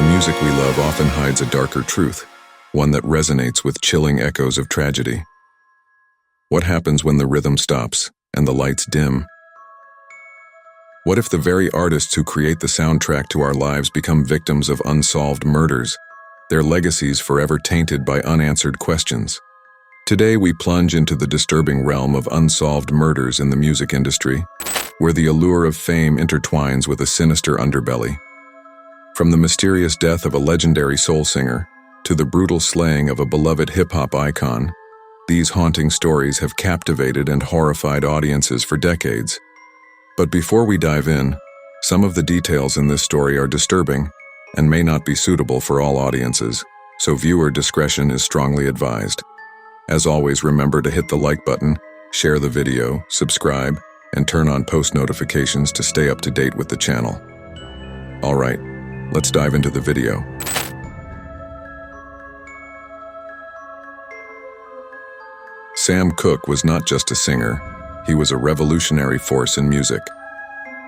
music we love often hides a darker truth, one that resonates with chilling echoes of tragedy. What happens when the rhythm stops and the lights dim? What if the very artists who create the soundtrack to our lives become victims of unsolved murders, their legacies forever tainted by unanswered questions? Today we plunge into the disturbing realm of unsolved murders in the music industry, where the allure of fame intertwines with a sinister underbelly. From the mysterious death of a legendary soul singer to the brutal slaying of a beloved hip-hop icon, these haunting stories have captivated and horrified audiences for decades. But before we dive in, some of the details in this story are disturbing and may not be suitable for all audiences, so viewer discretion is strongly advised. As always, remember to hit the like button, share the video, subscribe, and turn on post notifications to stay up to date with the channel. Alright, let's dive into the video. Sam Cooke was not just a singer, he was a revolutionary force in music.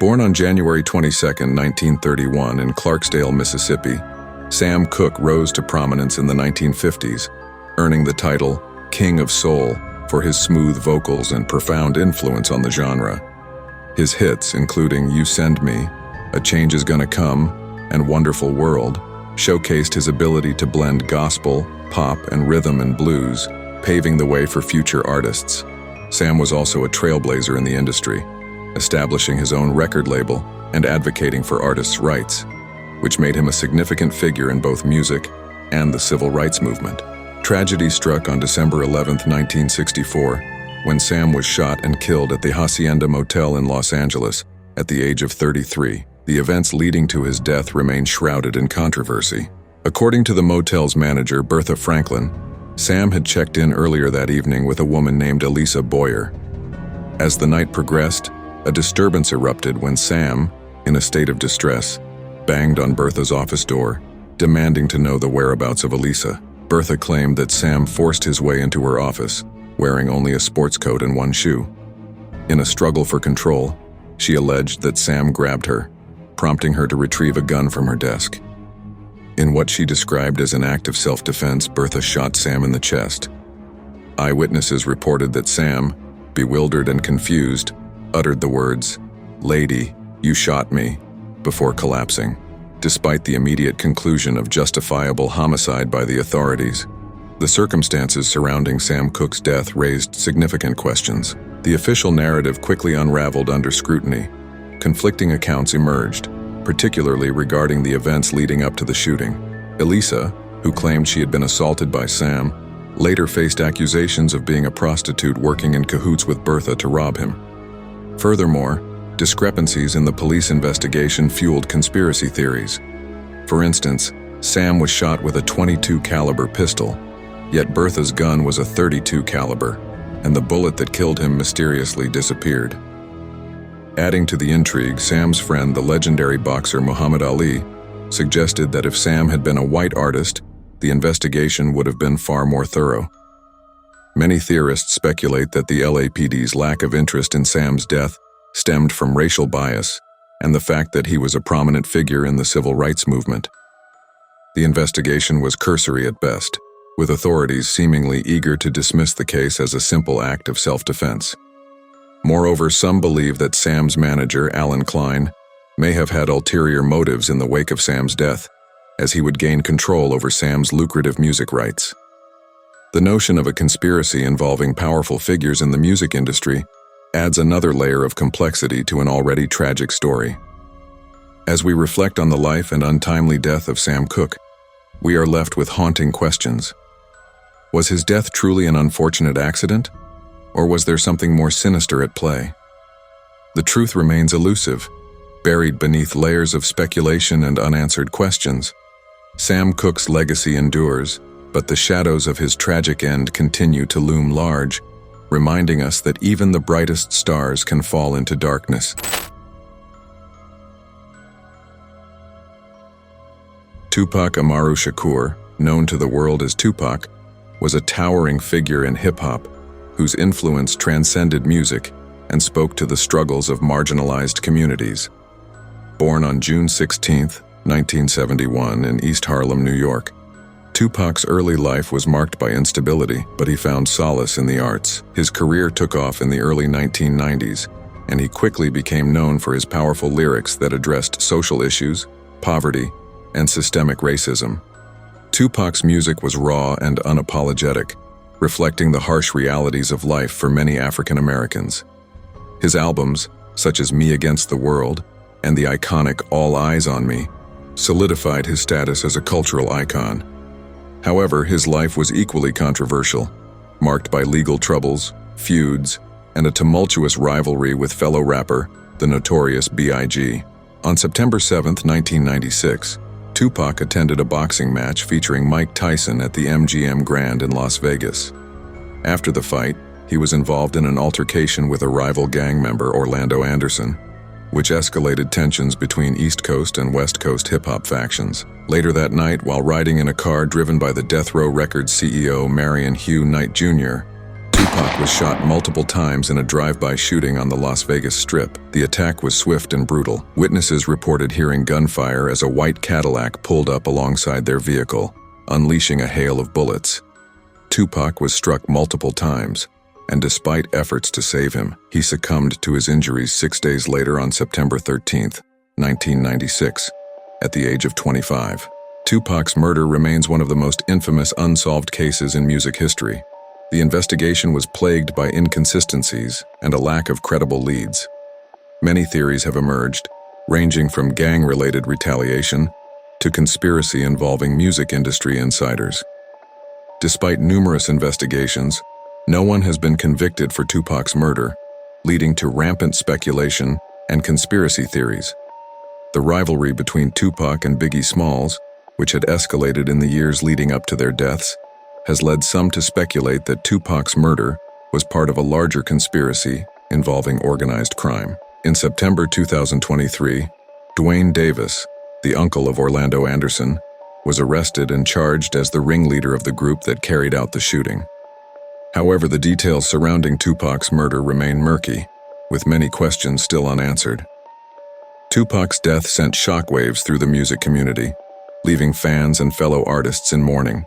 Born on January 22, 1931 in Clarksdale, Mississippi, Sam Cooke rose to prominence in the 1950s, earning the title King of Soul for his smooth vocals and profound influence on the genre. His hits, including You Send Me, A Change Is Gonna Come, and Wonderful World, showcased his ability to blend gospel, pop, and rhythm and blues, paving the way for future artists. Sam was also a trailblazer in the industry, establishing his own record label and advocating for artists' rights, which made him a significant figure in both music and the civil rights movement. Tragedy struck on December 11, 1964, when Sam was shot and killed at the Hacienda Motel in Los Angeles at the age of 33. The events leading to his death remain shrouded in controversy. According to the motel's manager, Bertha Franklin, Sam had checked in earlier that evening with a woman named Elisa Boyer. As the night progressed, a disturbance erupted when Sam, in a state of distress, banged on Bertha's office door, demanding to know the whereabouts of Elisa. Bertha claimed that Sam forced his way into her office, wearing only a sports coat and one shoe. In a struggle for control, she alleged that Sam grabbed her, prompting her to retrieve a gun from her desk. In what she described as an act of self-defense, Bertha shot Sam in the chest. Eyewitnesses reported that Sam, bewildered and confused, uttered the words, "Lady, you shot me," before collapsing. Despite the immediate conclusion of justifiable homicide by the authorities, the circumstances surrounding Sam Cooke's death raised significant questions. The official narrative quickly unraveled under scrutiny. Conflicting accounts emerged, particularly regarding the events leading up to the shooting. Elisa, who claimed she had been assaulted by Sam, later faced accusations of being a prostitute working in cahoots with Bertha to rob him. Furthermore, discrepancies in the police investigation fueled conspiracy theories. For instance, Sam was shot with a .22 caliber pistol, yet Bertha's gun was a .32 caliber, and the bullet that killed him mysteriously disappeared. Adding to the intrigue, Sam's friend, the legendary boxer Muhammad Ali, suggested that if Sam had been a white artist, the investigation would have been far more thorough. Many theorists speculate that the LAPD's lack of interest in Sam's death stemmed from racial bias and the fact that he was a prominent figure in the civil rights movement. The investigation was cursory at best, with authorities seemingly eager to dismiss the case as a simple act of self-defense. Moreover, some believe that Sam's manager, Alan Klein, may have had ulterior motives in the wake of Sam's death, as he would gain control over Sam's lucrative music rights. The notion of a conspiracy involving powerful figures in the music industry adds another layer of complexity to an already tragic story. As we reflect on the life and untimely death of Sam Cooke, we are left with haunting questions. Was his death truly an unfortunate accident, or was there something more sinister at play? The truth remains elusive, buried beneath layers of speculation and unanswered questions. Sam Cooke's legacy endures, but the shadows of his tragic end continue to loom large, reminding us that even the brightest stars can fall into darkness. Tupac Amaru Shakur, known to the world as Tupac, was a towering figure in hip-hop whose influence transcended music and spoke to the struggles of marginalized communities. Born on June 16, 1971, in East Harlem, New York. Tupac's early life was marked by instability, but he found solace in the arts. His career took off in the early 1990s, and he quickly became known for his powerful lyrics that addressed social issues, poverty, and systemic racism. Tupac's music was raw and unapologetic, reflecting the harsh realities of life for many African Americans. His albums, such as Me Against the World and the iconic All Eyes on Me, solidified his status as a cultural icon. However, his life was equally controversial, marked by legal troubles, feuds, and a tumultuous rivalry with fellow rapper, the notorious B.I.G. On September 7, 1996, Tupac attended a boxing match featuring Mike Tyson at the MGM Grand in Las Vegas. After the fight, he was involved in an altercation with a rival gang member, Orlando Anderson, which escalated tensions between East Coast and West Coast hip-hop factions. Later that night, while riding in a car driven by the Death Row Records CEO Marion Hugh Knight Jr., Tupac was shot multiple times in a drive-by shooting on the Las Vegas Strip. The attack was swift and brutal. Witnesses reported hearing gunfire as a white Cadillac pulled up alongside their vehicle, unleashing a hail of bullets. Tupac was struck multiple times, and despite efforts to save him, he succumbed to his injuries 6 days later on September 13, 1996, at the age of 25. Tupac's murder remains one of the most infamous unsolved cases in music history. The investigation was plagued by inconsistencies and a lack of credible leads. Many theories have emerged, ranging from gang-related retaliation to conspiracy involving music industry insiders. Despite numerous investigations, no one has been convicted for Tupac's murder, leading to rampant speculation and conspiracy theories. The rivalry between Tupac and Biggie Smalls, which had escalated in the years leading up to their deaths, has led some to speculate that Tupac's murder was part of a larger conspiracy involving organized crime. In September 2023, Dwayne Davis, the uncle of Orlando Anderson, was arrested and charged as the ringleader of the group that carried out the shooting. However, the details surrounding Tupac's murder remain murky, with many questions still unanswered. Tupac's death sent shockwaves through the music community, leaving fans and fellow artists in mourning.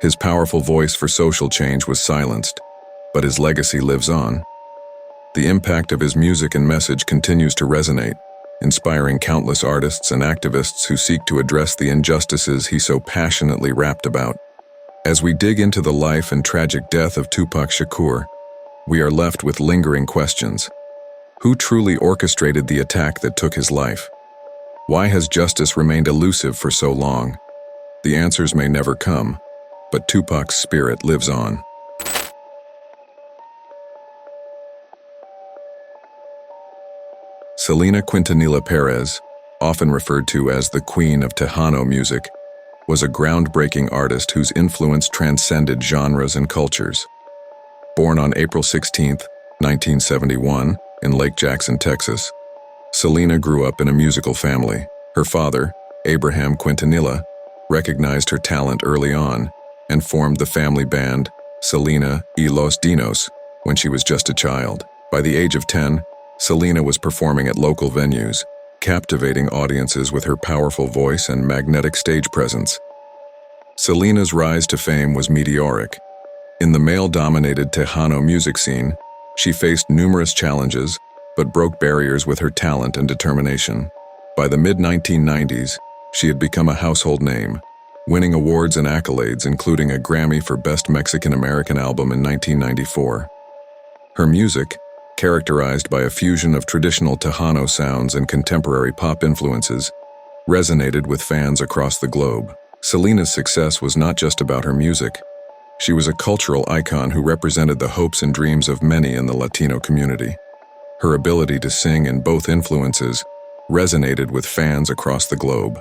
His powerful voice for social change was silenced, but his legacy lives on. The impact of his music and message continues to resonate, inspiring countless artists and activists who seek to address the injustices he so passionately rapped about. As we dig into the life and tragic death of Tupac Shakur, we are left with lingering questions. Who truly orchestrated the attack that took his life? Why has justice remained elusive for so long? The answers may never come, but Tupac's spirit lives on. Selena Quintanilla Perez, often referred to as the Queen of Tejano music, was a groundbreaking artist whose influence transcended genres and cultures. Born on April 16, 1971, in Lake Jackson, Texas, Selena grew up in a musical family. Her father, Abraham Quintanilla, recognized her talent early on and formed the family band Selena y los Dinos when she was just a child. By the age of 10, Selena was performing at local venues, captivating audiences with her powerful voice and magnetic stage presence. Selena's rise to fame was meteoric. In the male-dominated Tejano music scene, she faced numerous challenges, but broke barriers with her talent and determination. By the mid-1990s, she had become a household name, winning awards and accolades, including a Grammy for Best Mexican-American Album in 1994. Her music, characterized by a fusion of traditional Tejano sounds and contemporary pop influences, resonated with fans across the globe. Selena's success was not just about her music. She was a cultural icon who represented the hopes and dreams of many in the Latino community. Her ability to sing in both influences resonated with fans across the globe.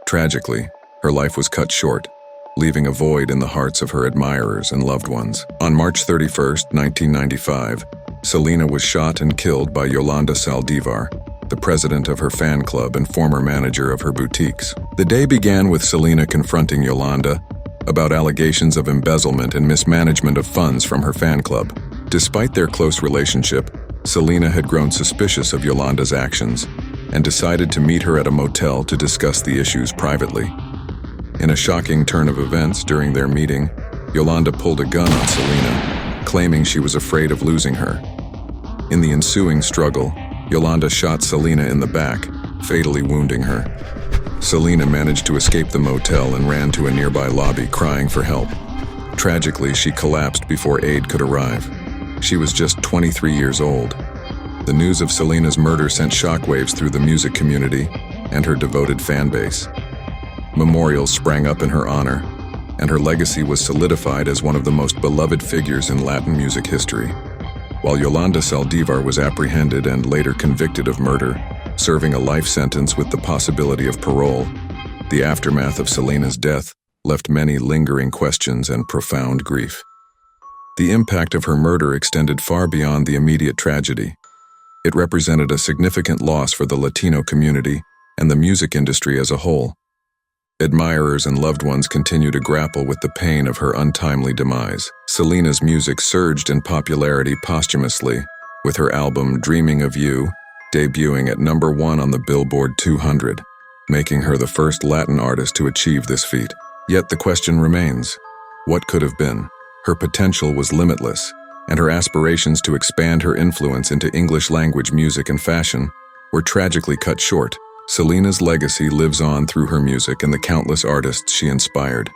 Tragically, her life was cut short, leaving a void in the hearts of her admirers and loved ones. On March 31, 1995, Selena was shot and killed by Yolanda Saldivar, the president of her fan club and former manager of her boutiques. The day began with Selena confronting Yolanda about allegations of embezzlement and mismanagement of funds from her fan club. Despite their close relationship, Selena had grown suspicious of Yolanda's actions, and decided to meet her at a motel to discuss the issues privately. In a shocking turn of events during their meeting, Yolanda pulled a gun on Selena, claiming she was afraid of losing her. In the ensuing struggle, Yolanda shot Selena in the back, fatally wounding her. Selena managed to escape the motel and ran to a nearby lobby, crying for help. Tragically, she collapsed before aid could arrive. She was just 23 years old. The news of Selena's murder sent shockwaves through the music community and her devoted fan base. Memorials sprang up in her honor, and her legacy was solidified as one of the most beloved figures in Latin music history. While Yolanda Saldívar was apprehended and later convicted of murder, serving a life sentence with the possibility of parole, the aftermath of Selena's death left many lingering questions and profound grief. The impact of her murder extended far beyond the immediate tragedy. It represented a significant loss for the Latino community and the music industry as a whole. Admirers and loved ones continue to grapple with the pain of her untimely demise. Selena's music surged in popularity posthumously, with her album Dreaming of You debuting at #1 on the Billboard 200, making her the first Latin artist to achieve this feat. Yet the question remains, what could have been? Her potential was limitless, and her aspirations to expand her influence into English-language music and fashion were tragically cut short. Selena's legacy lives on through her music and the countless artists she inspired.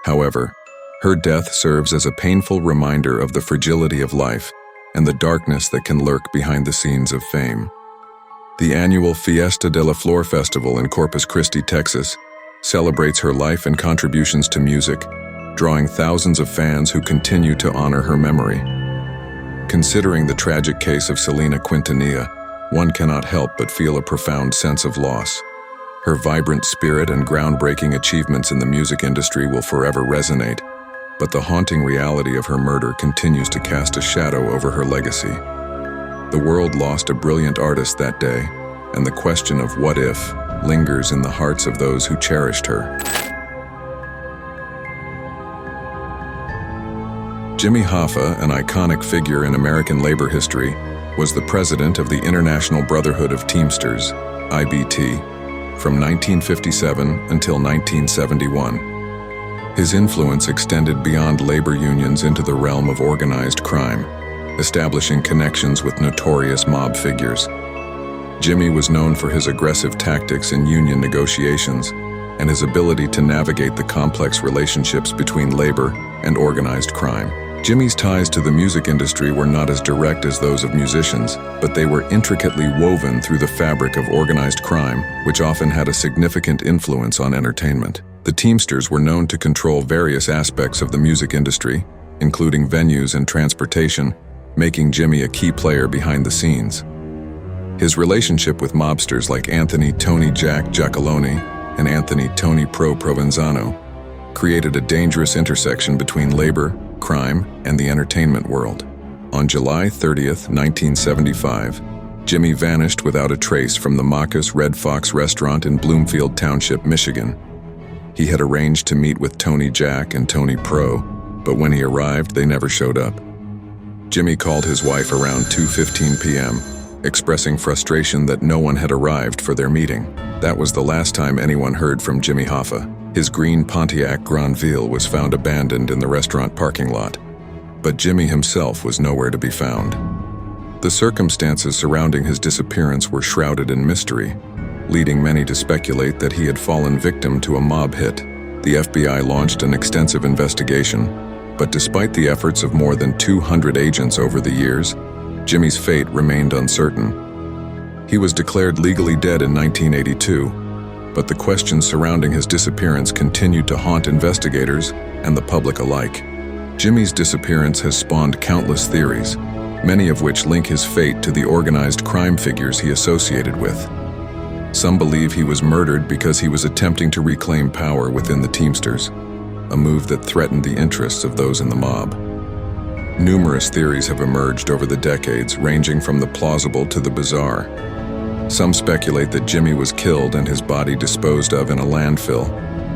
However, her death serves as a painful reminder of the fragility of life and the darkness that can lurk behind the scenes of fame. The annual Fiesta de la Flor Festival in Corpus Christi, Texas, celebrates her life and contributions to music, drawing thousands of fans who continue to honor her memory. Considering the tragic case of Selena Quintanilla, one cannot help but feel a profound sense of loss. Her vibrant spirit and groundbreaking achievements in the music industry will forever resonate, but the haunting reality of her murder continues to cast a shadow over her legacy. The world lost a brilliant artist that day, and the question of what if lingers in the hearts of those who cherished her. Jimmy Hoffa, an iconic figure in American labor history, was the president of the International Brotherhood of Teamsters, IBT, from 1957 until 1971. His influence extended beyond labor unions into the realm of organized crime, establishing connections with notorious mob figures. Jimmy was known for his aggressive tactics in union negotiations and his ability to navigate the complex relationships between labor and organized crime. Jimmy's ties to the music industry were not as direct as those of musicians, but they were intricately woven through the fabric of organized crime, which often had a significant influence on entertainment. The Teamsters were known to control various aspects of the music industry, including venues and transportation, making Jimmy a key player behind the scenes. His relationship with mobsters like Anthony Tony Jack Giacalone and Anthony Tony Pro Provenzano created a dangerous intersection between labor, crime, and the entertainment world. On July 30th, 1975, Jimmy vanished without a trace from the Macca's Red Fox restaurant in Bloomfield Township, Michigan. He had arranged to meet with Tony Jack and Tony Pro, but when he arrived, they never showed up. Jimmy called his wife around 2:15 p.m., expressing frustration that no one had arrived for their meeting. That was the last time anyone heard from Jimmy Hoffa. His green Pontiac Granville was found abandoned in the restaurant parking lot, but Jimmy himself was nowhere to be found. The circumstances surrounding his disappearance were shrouded in mystery, leading many to speculate that he had fallen victim to a mob hit. The FBI launched an extensive investigation, but despite the efforts of more than 200 agents over the years, Jimmy's fate remained uncertain. He was declared legally dead in 1982, but the questions surrounding his disappearance continued to haunt investigators and the public alike. Jimmy's disappearance has spawned countless theories, many of which link his fate to the organized crime figures he associated with. Some believe he was murdered because he was attempting to reclaim power within the Teamsters, a move that threatened the interests of those in the mob. Numerous theories have emerged over the decades, ranging from the plausible to the bizarre. Some speculate that Jimmy was killed and his body disposed of in a landfill,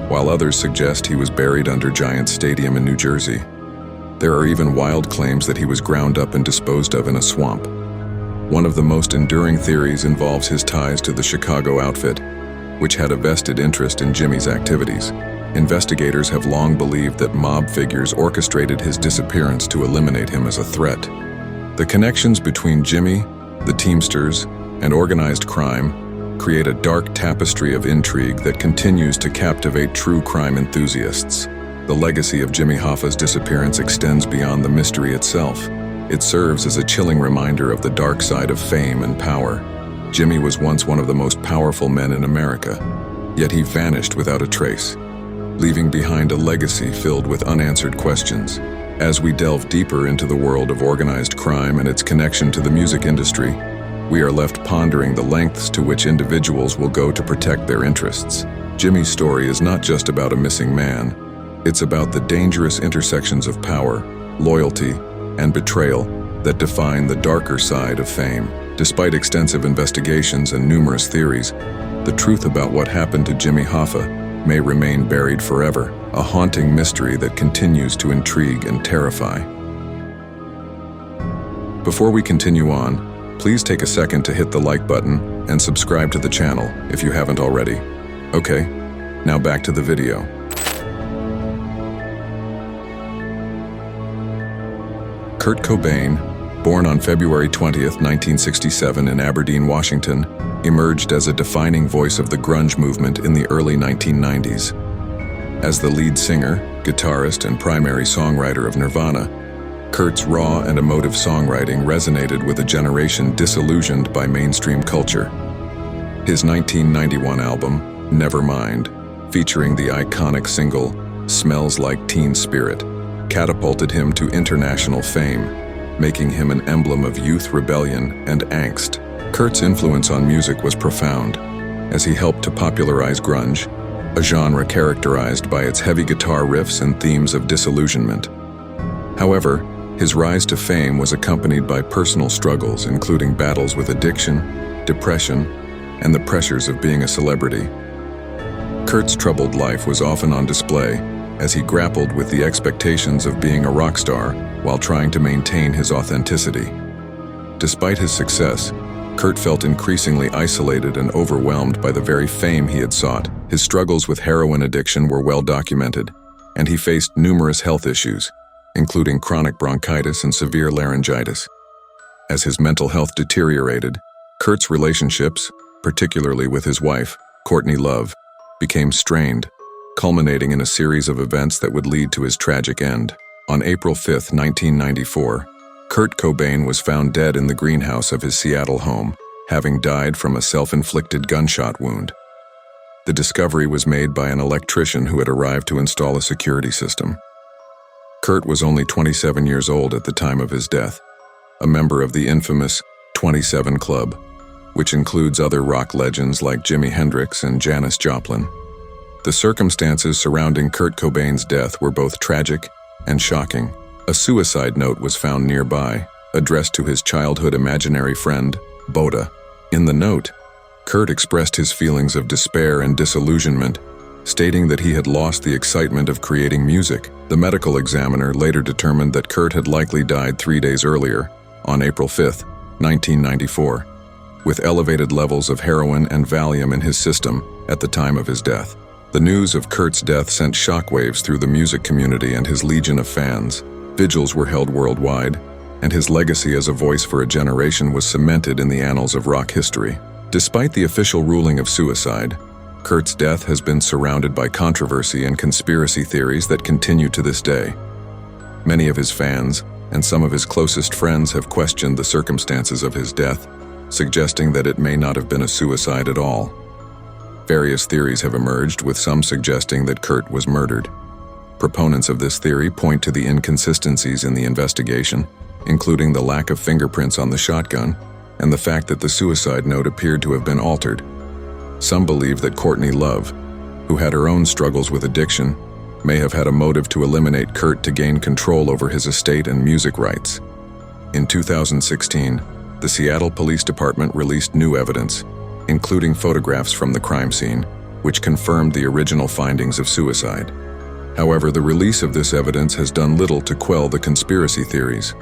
while others suggest he was buried under Giant Stadium in New Jersey. There are even wild claims that he was ground up and disposed of in a swamp. One of the most enduring theories involves his ties to the Chicago outfit, which had a vested interest in Jimmy's activities. Investigators have long believed that mob figures orchestrated his disappearance to eliminate him as a threat. The connections between Jimmy, the Teamsters, and organized crime create a dark tapestry of intrigue that continues to captivate true crime enthusiasts. The legacy of Jimmy Hoffa's disappearance extends beyond the mystery itself. It serves as a chilling reminder of the dark side of fame and power. Jimmy was once one of the most powerful men in America, yet he vanished without a trace, leaving behind a legacy filled with unanswered questions. As we delve deeper into the world of organized crime and its connection to the music industry, we are left pondering the lengths to which individuals will go to protect their interests. Jimmy's story is not just about a missing man. It's about the dangerous intersections of power, loyalty, and betrayal that define the darker side of fame. Despite extensive investigations and numerous theories, the truth about what happened to Jimmy Hoffa may remain buried forever, a haunting mystery that continues to intrigue and terrify. Before we continue on, please take a second to hit the like button and subscribe to the channel if you haven't already. Okay, now back to the video. Kurt Cobain, born on February 20th, 1967 in Aberdeen, Washington, emerged as a defining voice of the grunge movement in the early 1990s. As the lead singer, guitarist, and primary songwriter of Nirvana, Kurt's raw and emotive songwriting resonated with a generation disillusioned by mainstream culture. His 1991 album, Nevermind, featuring the iconic single "Smells Like Teen Spirit," catapulted him to international fame, making him an emblem of youth rebellion and angst. Kurt's influence on music was profound, as he helped to popularize grunge, a genre characterized by its heavy guitar riffs and themes of disillusionment. However, his rise to fame was accompanied by personal struggles, including battles with addiction, depression, and the pressures of being a celebrity. Kurt's troubled life was often on display, as he grappled with the expectations of being a rock star while trying to maintain his authenticity. Despite his success, Kurt felt increasingly isolated and overwhelmed by the very fame he had sought. His struggles with heroin addiction were well documented, and he faced numerous health issues, including chronic bronchitis and severe laryngitis. As his mental health deteriorated, Kurt's relationships, particularly with his wife, Courtney Love, became strained, culminating in a series of events that would lead to his tragic end. On April 5, 1994, Kurt Cobain was found dead in the greenhouse of his Seattle home, having died from a self-inflicted gunshot wound. The discovery was made by an electrician who had arrived to install a security system. Kurt was only 27 years old at the time of his death, a member of the infamous 27 Club, which includes other rock legends like Jimi Hendrix and Janis Joplin. The circumstances surrounding Kurt Cobain's death were both tragic and shocking. A suicide note was found nearby, addressed to his childhood imaginary friend, Boda. In the note, Kurt expressed his feelings of despair and disillusionment, stating that he had lost the excitement of creating music. The medical examiner later determined that Kurt had likely died 3 days earlier, on April 5, 1994, with elevated levels of heroin and Valium in his system at the time of his death. The news of Kurt's death sent shockwaves through the music community and his legion of fans. Vigils were held worldwide, and his legacy as a voice for a generation was cemented in the annals of rock history. Despite the official ruling of suicide, Kurt's death has been surrounded by controversy and conspiracy theories that continue to this day. Many of his fans and some of his closest friends have questioned the circumstances of his death, suggesting that it may not have been a suicide at all. Various theories have emerged, with some suggesting that Kurt was murdered. Proponents of this theory point to the inconsistencies in the investigation, including the lack of fingerprints on the shotgun and the fact that the suicide note appeared to have been altered. Some believe that Courtney Love, who had her own struggles with addiction, may have had a motive to eliminate Kurt to gain control over his estate and music rights. In 2016, the Seattle Police Department released new evidence, including photographs from the crime scene, which confirmed the original findings of suicide. However, the release of this evidence has done little to quell the conspiracy theories.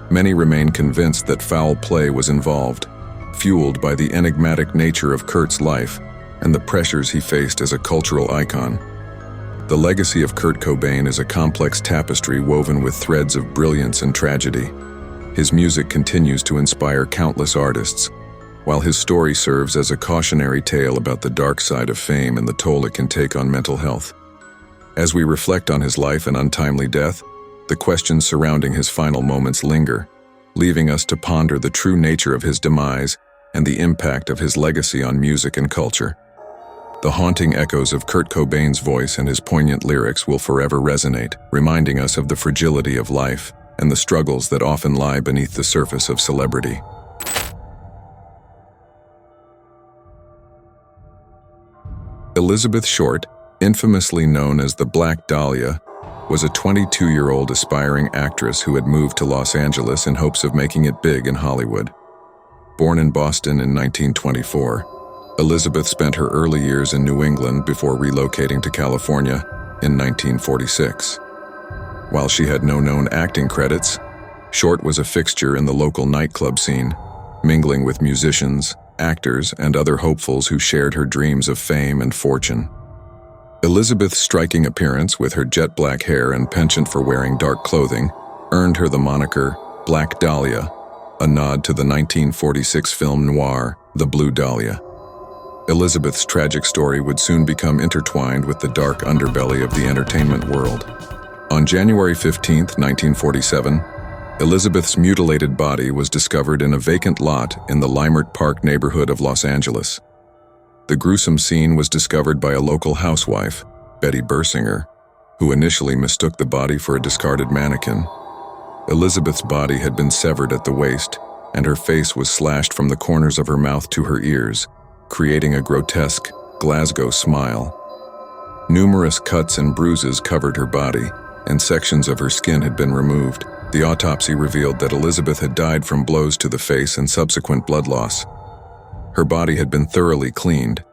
Many remain convinced that foul play was involved, fueled by the enigmatic nature of Kurt's life and the pressures he faced as a cultural icon. The legacy of Kurt Cobain is a complex tapestry woven with threads of brilliance and tragedy. His music continues to inspire countless artists, while his story serves as a cautionary tale about the dark side of fame and the toll it can take on mental health. As we reflect on his life and untimely death, the questions surrounding his final moments linger, leaving us to ponder the true nature of his demise and the impact of his legacy on music and culture. The haunting echoes of Kurt Cobain's voice and his poignant lyrics will forever resonate, reminding us of the fragility of life and the struggles that often lie beneath the surface of celebrity. Elizabeth Short, infamously known as the Black Dahlia, was a 22-year-old aspiring actress who had moved to Los Angeles in hopes of making it big in Hollywood. Born in Boston in 1924, Elizabeth spent her early years in New England before relocating to California in 1946. While she had no known acting credits, Short was a fixture in the local nightclub scene, mingling with musicians, actors, and other hopefuls who shared her dreams of fame and fortune. Elizabeth's striking appearance, with her jet black hair and penchant for wearing dark clothing, earned her the moniker Black Dahlia, a nod to the 1946 film noir, The Blue Dahlia. Elizabeth's tragic story would soon become intertwined with the dark underbelly of the entertainment world. On January 15, 1947, Elizabeth's mutilated body was discovered in a vacant lot in the Leimert Park neighborhood of Los Angeles. The gruesome scene was discovered by a local housewife, Betty Bersinger, who initially mistook the body for a discarded mannequin. Elizabeth's body had been severed at the waist, and her face was slashed from the corners of her mouth to her ears, creating a grotesque Glasgow smile. Numerous cuts and bruises covered her body, and sections of her skin had been removed. The autopsy revealed that Elizabeth had died from blows to the face and subsequent blood loss. Her body had been thoroughly cleaned,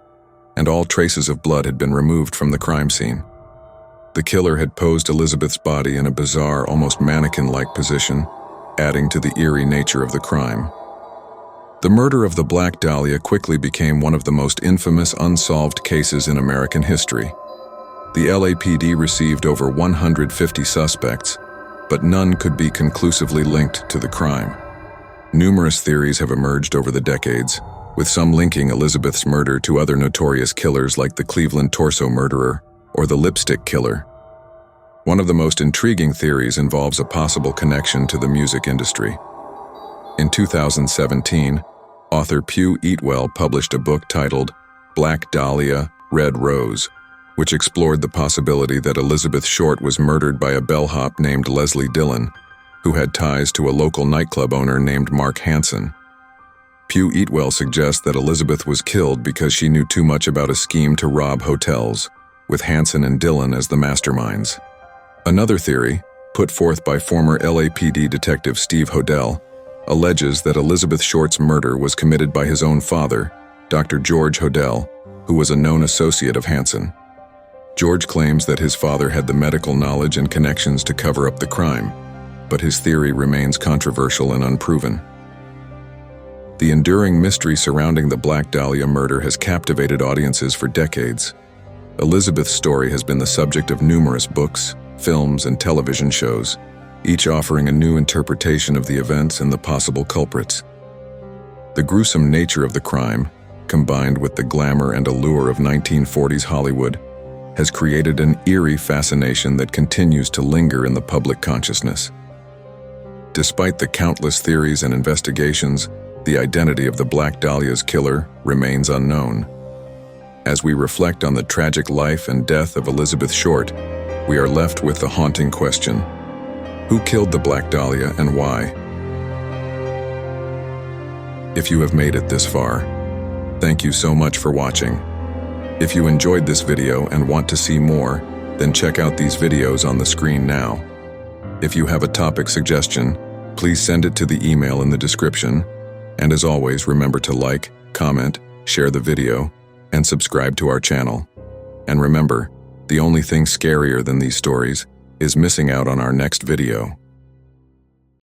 and all traces of blood had been removed from the crime scene. The killer had posed Elizabeth's body in a bizarre, almost mannequin-like position, adding to the eerie nature of the crime. The murder of the Black Dahlia quickly became one of the most infamous unsolved cases in American history. The LAPD received over 150 suspects, but none could be conclusively linked to the crime. Numerous theories have emerged over the decades, with some linking Elizabeth's murder to other notorious killers like the Cleveland torso murderer or the lipstick killer. One of the most intriguing theories involves a possible connection to the music industry. In 2017, author Pugh Eatwell published a book titled Black Dahlia, Red Rose, which explored the possibility that Elizabeth Short was murdered by a bellhop named Leslie Dillon, who had ties to a local nightclub owner named Mark Hansen. Pugh Eatwell suggests that Elizabeth was killed because she knew too much about a scheme to rob hotels, with Hansen and Dillon as the masterminds. Another theory, put forth by former LAPD detective Steve Hodel, alleges that Elizabeth Short's murder was committed by his own father, Dr. George Hodel, who was a known associate of Hansen. George claims that his father had the medical knowledge and connections to cover up the crime, but his theory remains controversial and unproven. The enduring mystery surrounding the Black Dahlia murder has captivated audiences for decades. Elizabeth's story has been the subject of numerous books, films, and television shows, each offering a new interpretation of the events and the possible culprits. The gruesome nature of the crime, combined with the glamour and allure of 1940s Hollywood, has created an eerie fascination that continues to linger in the public consciousness. Despite the countless theories and investigations, the identity of the Black Dahlia's killer remains unknown. As we reflect on the tragic life and death of Elizabeth Short, we are left with the haunting question: who killed the Black Dahlia and why? If you have made it this far, thank you so much for watching. If you enjoyed this video and want to see more, then check out these videos on the screen now. If you have a topic suggestion, please send it to the email in the description. And as always, remember to like, comment, share the video, and subscribe to our channel. And remember, the only thing scarier than these stories is missing out on our next video.